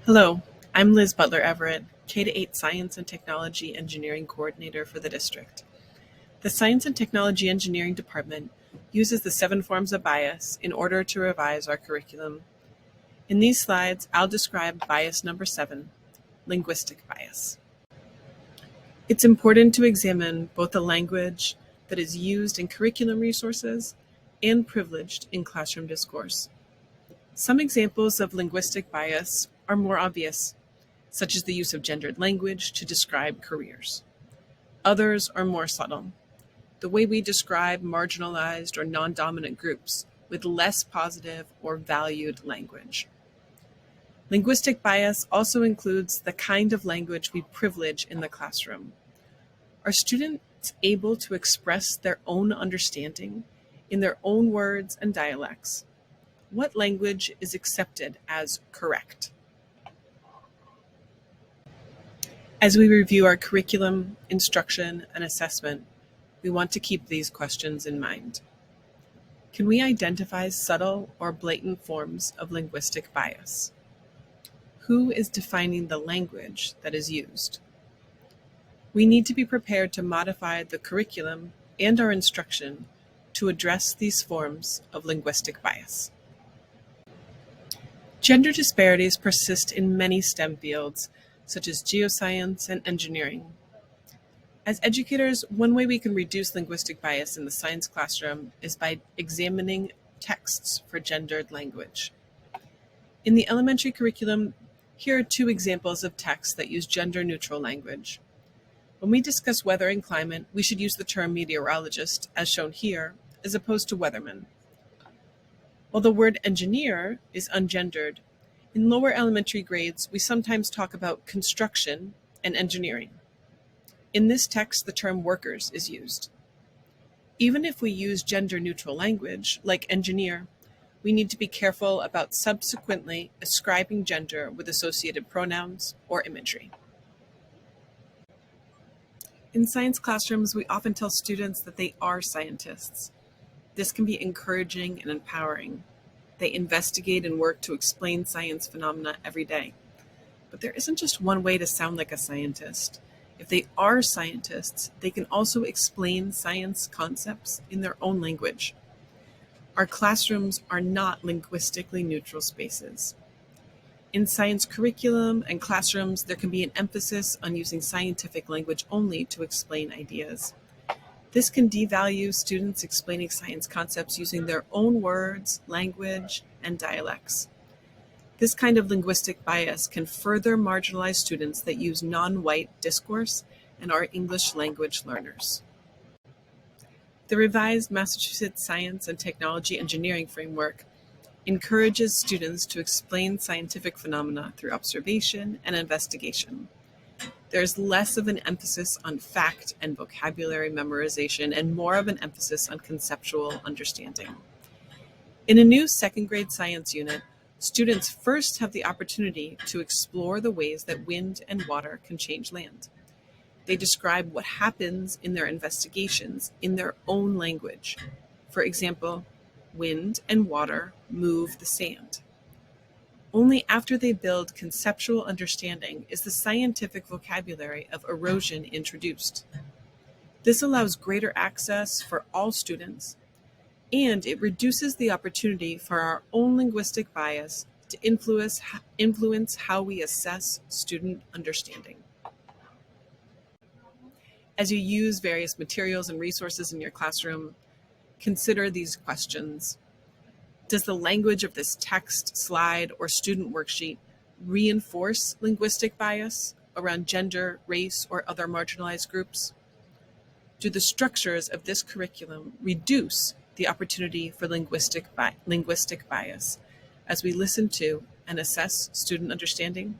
Hello, I'm Liz Butler Everett, K-8 Science and Technology Engineering Coordinator for the district. The Science and Technology Engineering Department uses the 7 forms of bias in order to revise our curriculum. In these slides, I'll describe bias number 7, linguistic bias. It's important to examine both the language that is used in curriculum resources and privileged in classroom discourse. Some examples of linguistic bias are more obvious, such as the use of gendered language to describe careers. Others are more subtle, the way we describe marginalized or non-dominant groups with less positive or valued language. Linguistic bias also includes the kind of language we privilege in the classroom. Are students able to express their own understanding in their own words and dialects? What language is accepted as correct? As we review our curriculum, instruction, and assessment, we want to keep these questions in mind. Can we identify subtle or blatant forms of linguistic bias? Who is defining the language that is used? We need to be prepared to modify the curriculum and our instruction to address these forms of linguistic bias. Gender disparities persist in many STEM fields, such as geoscience and engineering. As educators, one way we can reduce linguistic bias in the science classroom is by examining texts for gendered language. In the elementary curriculum, here are 2 examples of texts that use gender-neutral language. When we discuss weather and climate, we should use the term meteorologist, as shown here, as opposed to weatherman. While the word engineer is ungendered, in lower elementary grades, we sometimes talk about construction and engineering. In this text, the term workers is used. Even if we use gender-neutral language, like engineer, we need to be careful about subsequently ascribing gender with associated pronouns or imagery. In science classrooms, we often tell students that they are scientists. This can be encouraging and empowering. They investigate and work to explain science phenomena every day. But there isn't just one way to sound like a scientist. If they are scientists, they can also explain science concepts in their own language. Our classrooms are not linguistically neutral spaces. In science curriculum and classrooms, there can be an emphasis on using scientific language only to explain ideas. This can devalue students explaining science concepts using their own words, language, and dialects. This kind of linguistic bias can further marginalize students that use non-white discourse and are English language learners. The revised Massachusetts Science and Technology Engineering Framework encourages students to explain scientific phenomena through observation and investigation. There's less of an emphasis on fact and vocabulary memorization and more of an emphasis on conceptual understanding. In a new 2nd grade science unit, students first have the opportunity to explore the ways that wind and water can change land. They describe what happens in their investigations in their own language. For example, wind and water move the sand. Only after they build conceptual understanding is the scientific vocabulary of erosion introduced. This allows greater access for all students, and it reduces the opportunity for our own linguistic bias to influence how we assess student understanding. As you use various materials and resources in your classroom, consider these questions. Does the language of this text, slide, or student worksheet reinforce linguistic bias around gender, race, or other marginalized groups? Do the structures of this curriculum reduce the opportunity for linguistic bias as we listen to and assess student understanding?